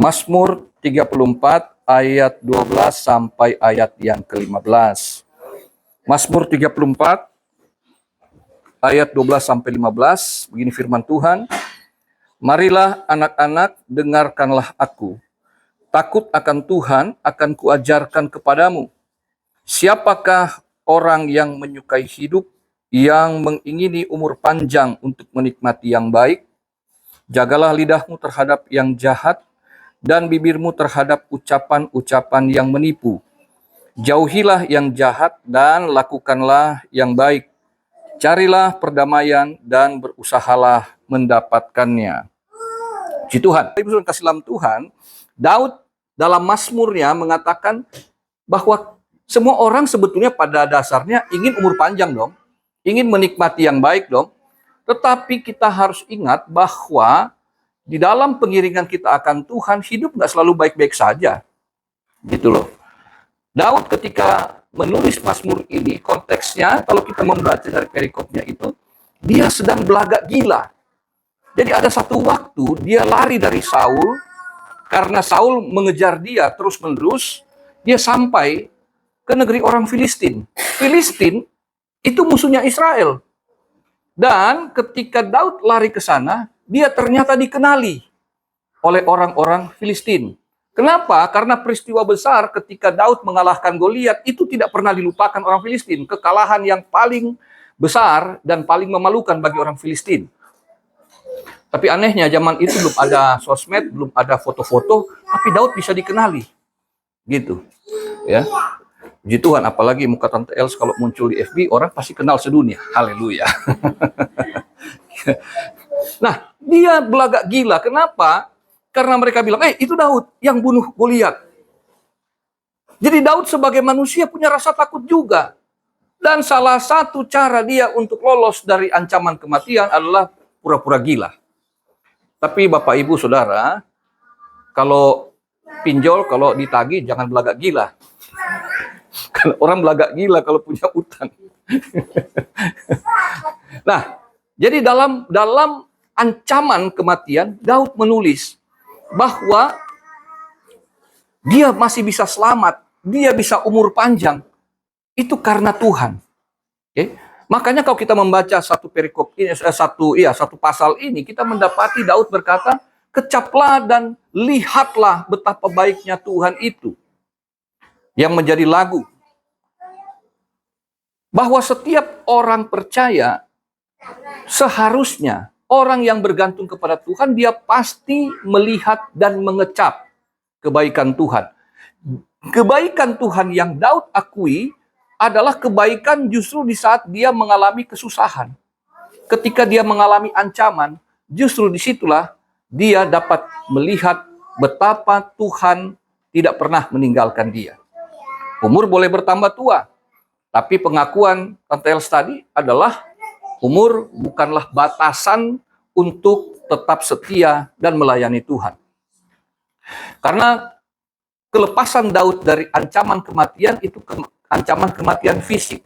Mazmur 34 ayat 12 sampai ayat yang ke-15. Mazmur 34 ayat 12 sampai 15, begini firman Tuhan. Marilah anak-anak, dengarkanlah aku. Takut akan Tuhan akan kuajarkan kepadamu. Siapakah orang yang menyukai hidup, yang mengingini umur panjang untuk menikmati yang baik? Jagalah lidahmu terhadap yang jahat, dan bibirmu terhadap ucapan-ucapan yang menipu. Jauhilah yang jahat dan lakukanlah yang baik. Carilah perdamaian dan berusahalah mendapatkannya. Puji Tuhan. Ibu kasih dalam Tuhan, Daud dalam Mazmurnya mengatakan bahwa semua orang sebetulnya pada dasarnya ingin umur panjang dong, ingin menikmati yang baik dong. Tetapi kita harus ingat bahwa di dalam pengiringan kita akan Tuhan, hidup nggak selalu baik-baik saja. Gitu loh. Daud ketika menulis Mazmur ini, konteksnya kalau kita membaca dari perikopnya itu, dia sedang belagak gila. Jadi ada satu waktu dia lari dari Saul, karena Saul mengejar dia terus-menerus, dia sampai ke negeri orang Filistin. Filistin itu musuhnya Israel. Dan ketika Daud lari ke sana, dia ternyata dikenali oleh orang-orang Filistin. Kenapa? Karena peristiwa besar ketika Daud mengalahkan Goliat itu tidak pernah dilupakan orang Filistin. Kekalahan yang paling besar dan paling memalukan bagi orang Filistin. Tapi anehnya zaman itu belum ada sosmed, belum ada foto-foto, tapi Daud bisa dikenali. Gitu. Ya. Puji Tuhan, apalagi muka Tante Els kalau muncul di FB, orang pasti kenal sedunia. Haleluya. Nah, dia belagak gila. Kenapa? Karena mereka bilang, itu Daud yang bunuh Goliat. Jadi Daud sebagai manusia punya rasa takut juga. Dan salah satu cara dia untuk lolos dari ancaman kematian adalah pura-pura gila. Tapi Bapak Ibu Saudara, kalau pinjol, kalau ditagih, jangan belagak gila. Karena orang belagak gila kalau punya utang. Nah, jadi dalam ancaman kematian, Daud menulis bahwa dia masih bisa selamat, dia bisa umur panjang, itu karena Tuhan. Okay? Makanya kalau kita membaca satu perikop ini, satu pasal ini, kita mendapati Daud berkata, kecaplah dan lihatlah betapa baiknya Tuhan itu. Yang menjadi lagu. Bahwa setiap orang percaya, seharusnya orang yang bergantung kepada Tuhan, dia pasti melihat dan mengecap kebaikan Tuhan. Kebaikan Tuhan yang Daud akui adalah kebaikan justru di saat dia mengalami kesusahan. Ketika dia mengalami ancaman, justru disitulah dia dapat melihat betapa Tuhan tidak pernah meninggalkan dia. Umur boleh bertambah tua, tapi pengakuan Tante Els tadi adalah umur bukanlah batasan untuk tetap setia dan melayani Tuhan. Karena kelepasan Daud dari ancaman kematian itu ancaman kematian fisik.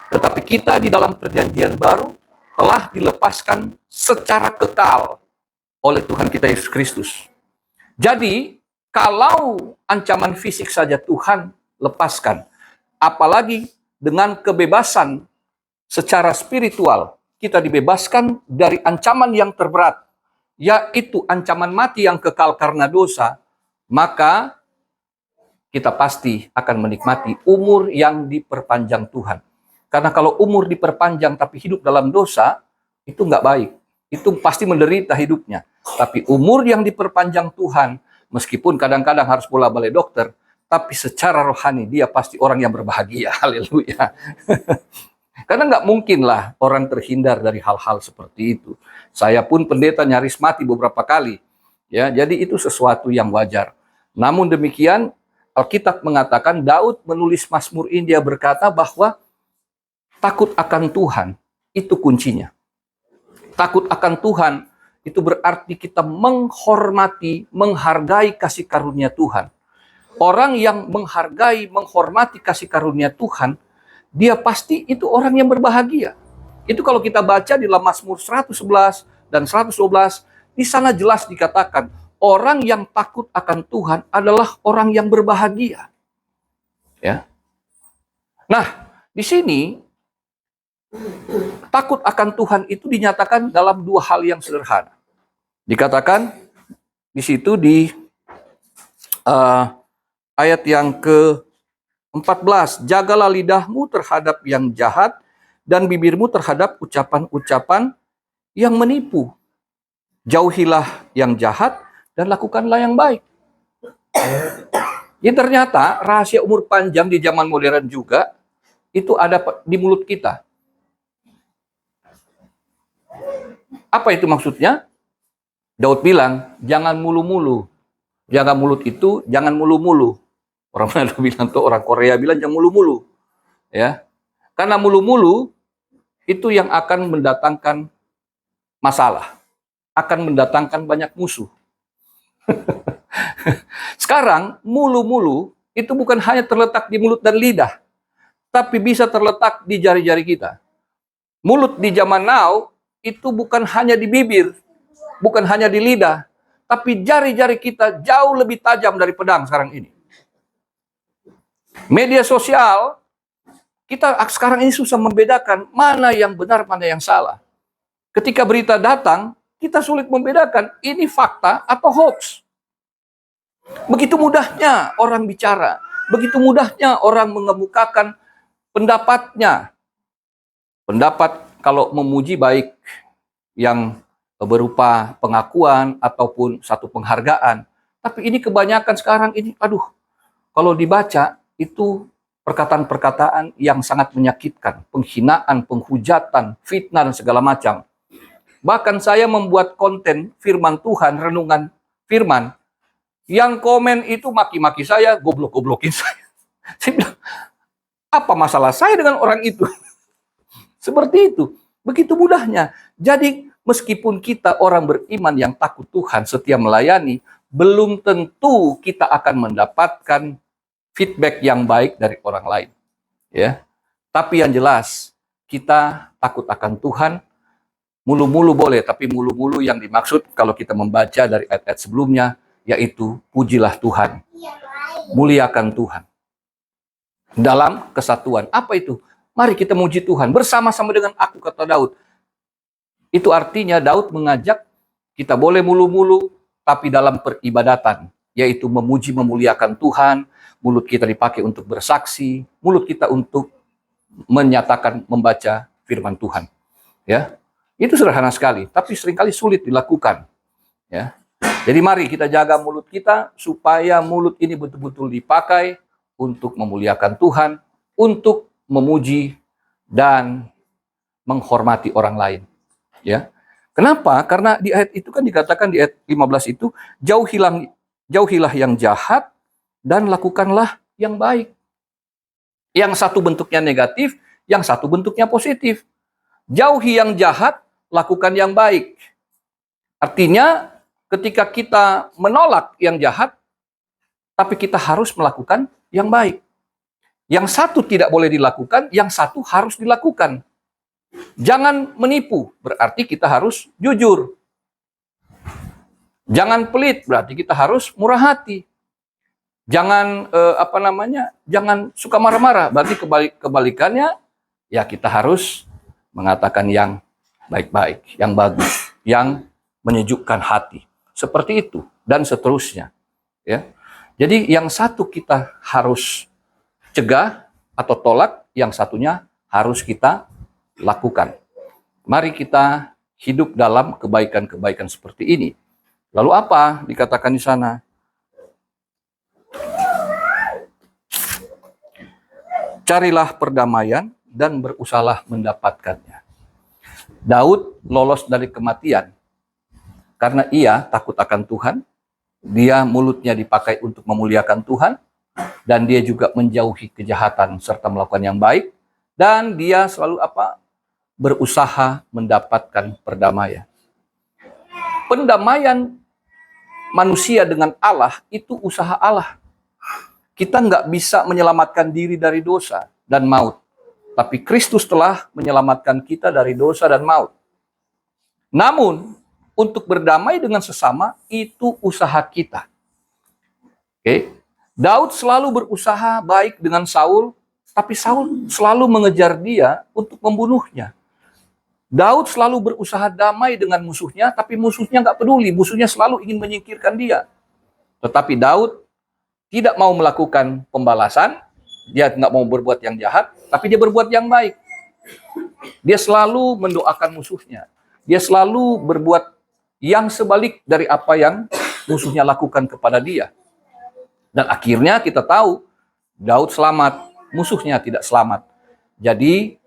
Tetapi kita di dalam perjanjian baru telah dilepaskan secara kekal oleh Tuhan kita Yesus Kristus. Jadi, kalau ancaman fisik saja Tuhan lepaskan, apalagi dengan kebebasan secara spiritual, kita dibebaskan dari ancaman yang terberat, yaitu ancaman mati yang kekal karena dosa, maka kita pasti akan menikmati umur yang diperpanjang Tuhan. Karena kalau umur diperpanjang tapi hidup dalam dosa, itu nggak baik. Itu pasti menderita hidupnya. Tapi umur yang diperpanjang Tuhan, meskipun kadang-kadang harus bola-balik dokter, tapi secara rohani dia pasti orang yang berbahagia. Haleluya. Karena nggak mungkin lah orang terhindar dari hal-hal seperti itu. Saya pun pendeta nyaris mati beberapa kali. Ya, jadi itu sesuatu yang wajar. Namun demikian, Alkitab mengatakan Daud menulis Mazmur ini, dia berkata bahwa takut akan Tuhan itu kuncinya. Takut akan Tuhan itu berarti kita menghormati, menghargai kasih karunia Tuhan. Orang yang menghargai, menghormati kasih karunia Tuhan, dia pasti itu orang yang berbahagia. Itu kalau kita baca di dalam Mazmur 111 dan 112, di sana jelas dikatakan, orang yang takut akan Tuhan adalah orang yang berbahagia. Ya. Nah, di sini takut akan Tuhan itu dinyatakan dalam dua hal yang sederhana. Dikatakan di situ di ayat yang ke-14, jagalah lidahmu terhadap yang jahat dan bibirmu terhadap ucapan-ucapan yang menipu. Jauhilah yang jahat dan lakukanlah yang baik. Jadi ternyata rahasia umur panjang di zaman modern juga itu ada di mulut kita. Apa itu maksudnya? Daud bilang, jangan mulu-mulu. Jaga mulut itu, jangan mulu-mulu. Orang mana bilang tuh, orang Korea bilang jangan mulu-mulu. Ya. Karena mulu-mulu itu yang akan mendatangkan masalah. Akan mendatangkan banyak musuh. Sekarang, mulu-mulu itu bukan hanya terletak di mulut dan lidah, tapi bisa terletak di jari-jari kita. Mulut di zaman now itu bukan hanya di bibir, bukan hanya di lidah, tapi jari-jari kita jauh lebih tajam dari pedang sekarang ini. Media sosial, kita sekarang ini susah membedakan mana yang benar, mana yang salah. Ketika berita datang, kita sulit membedakan ini fakta atau hoax. Begitu mudahnya orang bicara, begitu mudahnya orang mengemukakan pendapatnya. Pendapat kalau memuji baik yang berupa pengakuan ataupun satu penghargaan. Tapi ini kebanyakan sekarang ini, kalau dibaca itu perkataan-perkataan yang sangat menyakitkan. Penghinaan, penghujatan, fitnah, dan segala macam. Bahkan saya membuat konten firman Tuhan, renungan firman, yang komen itu maki-maki saya, goblok-goblokin saya. Saya bilang, apa masalah saya dengan orang itu? Seperti itu. Begitu mudahnya. Jadi meskipun kita orang beriman yang takut Tuhan, setia melayani, belum tentu kita akan mendapatkan feedback yang baik dari orang lain. Ya. Tapi yang jelas, kita takut akan Tuhan, mulu-mulu boleh, tapi mulu-mulu yang dimaksud kalau kita membaca dari ayat-ayat sebelumnya, yaitu pujilah Tuhan, muliakan Tuhan. Dalam kesatuan. Apa itu? Mari kita muji Tuhan bersama-sama dengan aku, kata Daud. Itu artinya Daud mengajak kita boleh mulu-mulu, tapi dalam peribadatan, yaitu memuji, memuliakan Tuhan. Mulut kita dipakai untuk bersaksi, mulut kita untuk menyatakan, membaca firman Tuhan. Ya, itu sederhana sekali, tapi seringkali sulit dilakukan. Ya, jadi mari kita jaga mulut kita supaya mulut ini betul-betul dipakai untuk memuliakan Tuhan, untuk memuji dan menghormati orang lain. Ya. Kenapa? Karena di ayat itu kan dikatakan di ayat 15 itu, jauhilah yang jahat dan lakukanlah yang baik. Yang satu bentuknya negatif, yang satu bentuknya positif. Jauhi yang jahat, lakukan yang baik. Artinya ketika kita menolak yang jahat, tapi kita harus melakukan yang baik. Yang satu tidak boleh dilakukan, yang satu harus dilakukan. Jangan menipu, berarti kita harus jujur. Jangan pelit, berarti kita harus murah hati. Jangan jangan suka marah-marah, berarti kebalikannya ya kita harus mengatakan yang baik-baik, yang bagus, yang menyejukkan hati. Seperti itu dan seterusnya, ya. Jadi yang satu kita harus cegah atau tolak, yang satunya harus kita lakukan. Mari kita hidup dalam kebaikan-kebaikan seperti ini. Lalu apa dikatakan di sana? Carilah perdamaian dan berusahalah mendapatkannya. Daud lolos dari kematian karena ia takut akan Tuhan. Dia mulutnya dipakai untuk memuliakan Tuhan, dan dia juga menjauhi kejahatan serta melakukan yang baik, dan dia selalu berusaha mendapatkan perdamaian. Pendamaian manusia dengan Allah itu usaha Allah. Kita nggak bisa menyelamatkan diri dari dosa dan maut, tapi Kristus telah menyelamatkan kita dari dosa dan maut. Namun untuk berdamai dengan sesama itu usaha kita. Oke. Daud selalu berusaha baik dengan Saul, tapi Saul selalu mengejar dia untuk membunuhnya. Daud selalu berusaha damai dengan musuhnya, tapi musuhnya nggak peduli. Musuhnya selalu ingin menyingkirkan dia. Tetapi Daud tidak mau melakukan pembalasan, dia nggak mau berbuat yang jahat, tapi dia berbuat yang baik. Dia selalu mendoakan musuhnya. Dia selalu berbuat yang sebalik dari apa yang musuhnya lakukan kepada dia. Dan akhirnya kita tahu, Daud selamat, musuhnya tidak selamat. Jadi,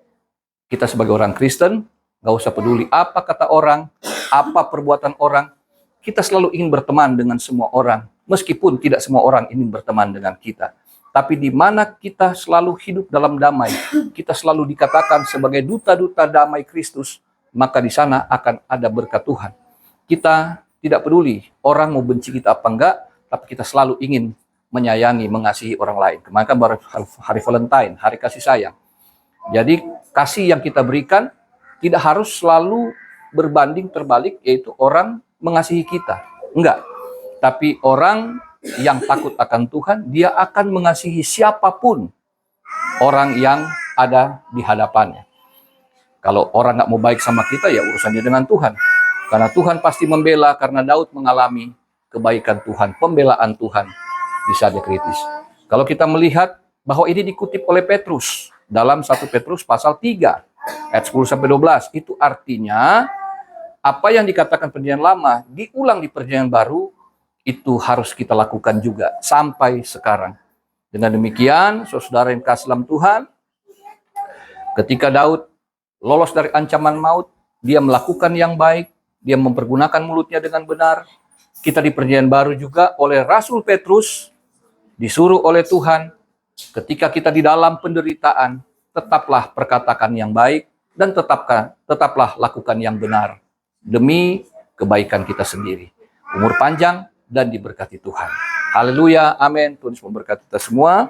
kita sebagai orang Kristen, gak usah peduli apa kata orang, apa perbuatan orang. Kita selalu ingin berteman dengan semua orang, meskipun tidak semua orang ingin berteman dengan kita. Tapi di mana kita selalu hidup dalam damai, kita selalu dikatakan sebagai duta-duta damai Kristus, maka di sana akan ada berkat Tuhan. Kita tidak peduli orang mau benci kita apa enggak, tapi kita selalu ingin menyayangi, mengasihi orang lain. Kemarin baru hari Valentine, hari kasih sayang. Jadi kasih yang kita berikan tidak harus selalu berbanding terbalik, yaitu orang mengasihi kita. Enggak. Tapi orang yang takut akan Tuhan, dia akan mengasihi siapapun orang yang ada di hadapannya. Kalau orang nggak mau baik sama kita, ya urusannya dengan Tuhan. Karena Tuhan pasti membela, karena Daud mengalami kebaikan Tuhan, pembelaan Tuhan di saat dia kritis. Kalau kita melihat bahwa ini dikutip oleh Petrus dalam 1 Petrus pasal 3 ayat 10-12, itu artinya apa yang dikatakan perjanjian lama diulang di perjanjian baru, itu harus kita lakukan juga sampai sekarang. Dengan demikian, saudara yang kasih dalam Tuhan, ketika Daud lolos dari ancaman maut, dia melakukan yang baik, dia mempergunakan mulutnya dengan benar. Kita di perjanjian baru juga oleh Rasul Petrus disuruh oleh Tuhan, ketika kita di dalam penderitaan, tetaplah perkatakan yang baik dan tetaplah lakukan yang benar demi kebaikan kita sendiri. Umur panjang dan diberkati Tuhan. Haleluya, amin. Tuhan memberkati kita semua.